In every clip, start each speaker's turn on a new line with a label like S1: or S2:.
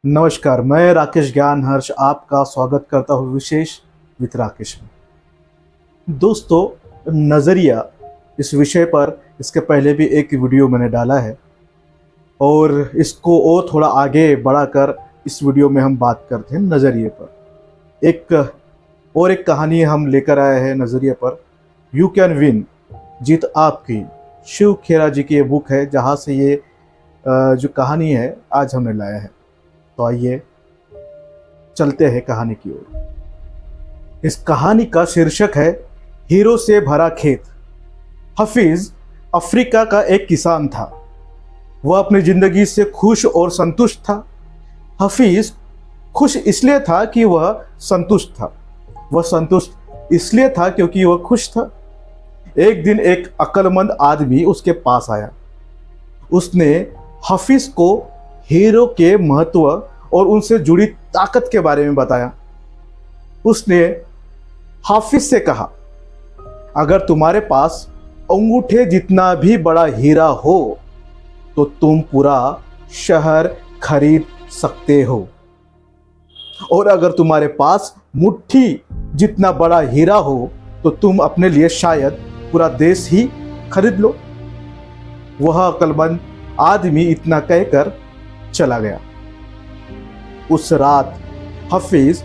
S1: नमस्कार, मैं राकेश ज्ञान हर्ष आपका स्वागत करता हूँ विशेष विद राकेश में। दोस्तों, नज़रिया इस विषय पर इसके पहले भी एक वीडियो मैंने डाला है और इसको और थोड़ा आगे बढ़ाकर इस वीडियो में हम बात करते हैं नज़रिए पर। एक कहानी हम लेकर आए हैं नज़रिए पर, यू कैन विन, जीत आपकी। शिव खेरा जी की ये बुक है जहाँ से ये जो कहानी है आज हमने लाया है। तो आइए चलते हैं कहानी की ओर। इस कहानी का शीर्षक है हीरो से भरा खेत। हफीज अफ्रीका का एक किसान था। वह अपनी जिंदगी से खुश और संतुष्ट था। हफीज खुश इसलिए था कि वह संतुष्ट था। वह संतुष्ट इसलिए था क्योंकि वह खुश था। एक दिन एक अक्लमंद आदमी उसके पास आया। उसने हफीज को हीरो के महत्व और उनसे जुड़ी ताकत के बारे में बताया। उसने हाफिज से कहा, अगर तुम्हारे पास अंगूठे जितना भी बड़ा हीरा हो तो तुम पूरा शहर खरीद सकते हो, और अगर तुम्हारे पास मुट्ठी जितना बड़ा हीरा हो तो तुम अपने लिए शायद पूरा देश ही खरीद लो। वह अक्लमंद आदमी इतना कहकर चला गया। उस रात हफीज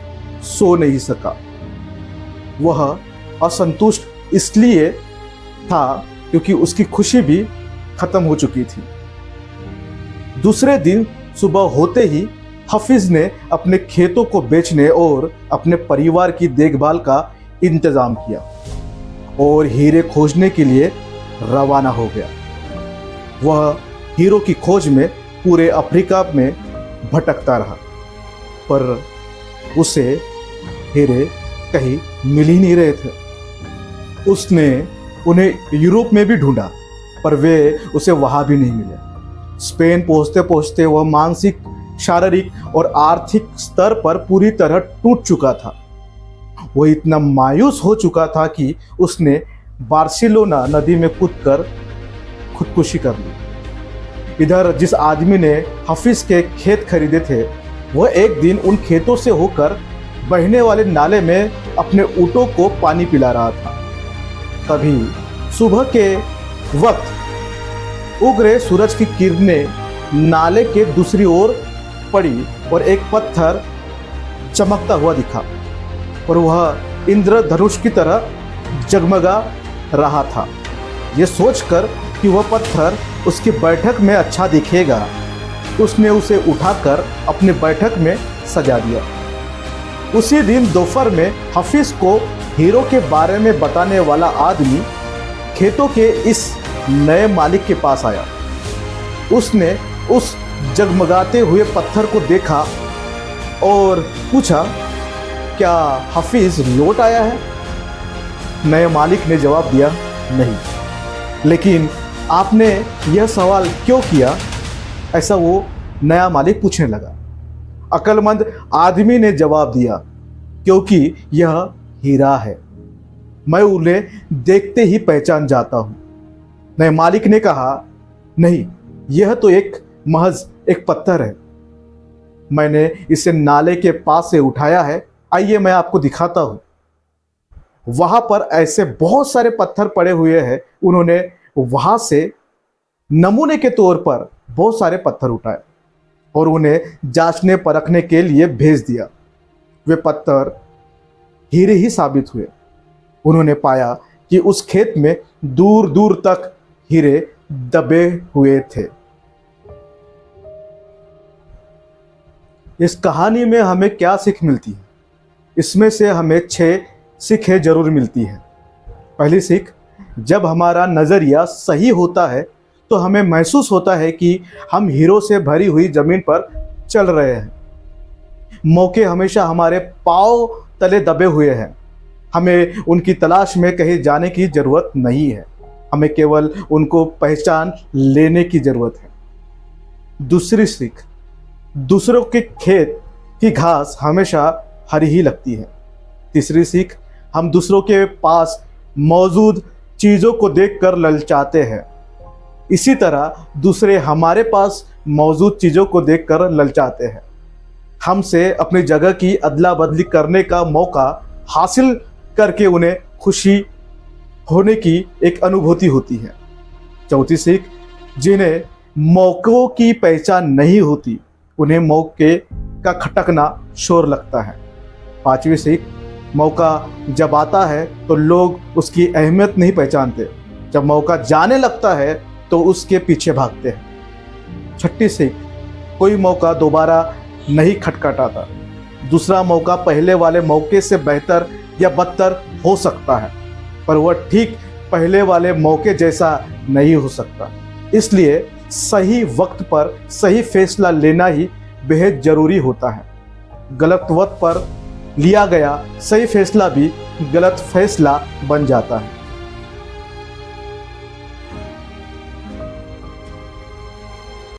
S1: सो नहीं सका। वह असंतुष्ट इसलिए था क्योंकि उसकी खुशी भी खत्म हो चुकी थी। दूसरे दिन सुबह होते ही हफीज ने अपने खेतों को बेचने और अपने परिवार की देखभाल का इंतजाम किया और हीरे खोजने के लिए रवाना हो गया। वह हीरो की खोज में पूरे अफ्रीका में भटकता रहा, पर उसे हीरे कहीं मिल ही नहीं रहे थे। उसने उन्हें यूरोप में भी ढूंढा, पर वे उसे वहां भी नहीं मिले। स्पेन पहुंचते पहुंचते वह मानसिक, शारीरिक और आर्थिक स्तर पर पूरी तरह टूट चुका था। वह इतना मायूस हो चुका था कि उसने बार्सिलोना नदी में कूदकर खुदकुशी कर ली। इधर जिस आदमी ने हफीज के खेत खरीदे थे, वह एक दिन उन खेतों से होकर बहने वाले नाले में अपने ऊँटों को पानी पिला रहा था। तभी सुबह के वक्त उग रहे सूरज की किरणें नाले के दूसरी ओर पड़ी और एक पत्थर चमकता हुआ दिखा, और वह इंद्रधनुष की तरह जगमगा रहा था। यह सोचकर कि वह पत्थर उसकी बैठक में अच्छा दिखेगा, उसने उसे उठाकर अपने बैठक में सजा दिया। उसी दिन दोपहर में हफीज को हीरो के बारे में बताने वाला आदमी खेतों के इस नए मालिक के पास आया। उसने उस जगमगाते हुए पत्थर को देखा और पूछा, क्या हफीज लौट आया है? नए मालिक ने जवाब दिया, नहीं। लेकिन आपने यह सवाल क्यों किया? ऐसा वो नया मालिक पूछने लगा। अक्लमंद आदमी ने जवाब दिया, क्योंकि यह हीरा है, मैं उन्हें देखते ही पहचान जाता हूँ। नए मालिक ने कहा, नहीं, यह तो महज एक पत्थर है। मैंने इसे नाले के पास से उठाया है, आइए मैं आपको दिखाता हूँ। वहां पर ऐसे बहुत सारे पत्थर पड़े हुए हैं। उन्होंने वहां से नमूने के तौर पर बहुत सारे पत्थर उठाए और उन्हें जांचने परखने के लिए भेज दिया। वे पत्थर हीरे ही साबित हुए। उन्होंने पाया कि उस खेत में दूर दूर तक हीरे दबे हुए थे। इस कहानी में हमें क्या सीख मिलती है? इसमें से हमें 6 सीखें जरूर मिलती है। पहली सीख, जब हमारा नज़रिया सही होता है तो हमें महसूस होता है कि हम हीरो से भरी हुई ज़मीन पर चल रहे हैं। मौके हमेशा हमारे पांव तले दबे हुए हैं। हमें उनकी तलाश में कहीं जाने की ज़रूरत नहीं है, हमें केवल उनको पहचान लेने की ज़रूरत है। दूसरी सीख, दूसरों के खेत की घास हमेशा हरी ही लगती है। तीसरी सीख, हम दूसरों के पास मौजूद चीज़ों को देखकर ललचाते हैं, इसी तरह दूसरे हमारे पास मौजूद चीज़ों को देखकर ललचाते हैं। हमसे अपनी जगह की अदला बदली करने का मौका हासिल करके उन्हें खुशी होने की एक अनुभूति होती है। चौथी सीख, जिन्हें मौक़ों की पहचान नहीं होती उन्हें मौके का खटकना शोर लगता है। पांचवी सीख, मौका जब आता है तो लोग उसकी अहमियत नहीं पहचानते, जब मौका जाने लगता है तो उसके पीछे भागते हैं। छठी सीख, कोई मौका दोबारा नहीं खटखटाता। दूसरा मौका पहले वाले मौके से बेहतर या बदतर हो सकता है, पर वह ठीक पहले वाले मौके जैसा नहीं हो सकता। इसलिए सही वक्त पर सही फैसला लेना ही बेहद ज़रूरी होता है। गलत वक्त पर लिया गया सही फैसला भी गलत फैसला बन जाता है।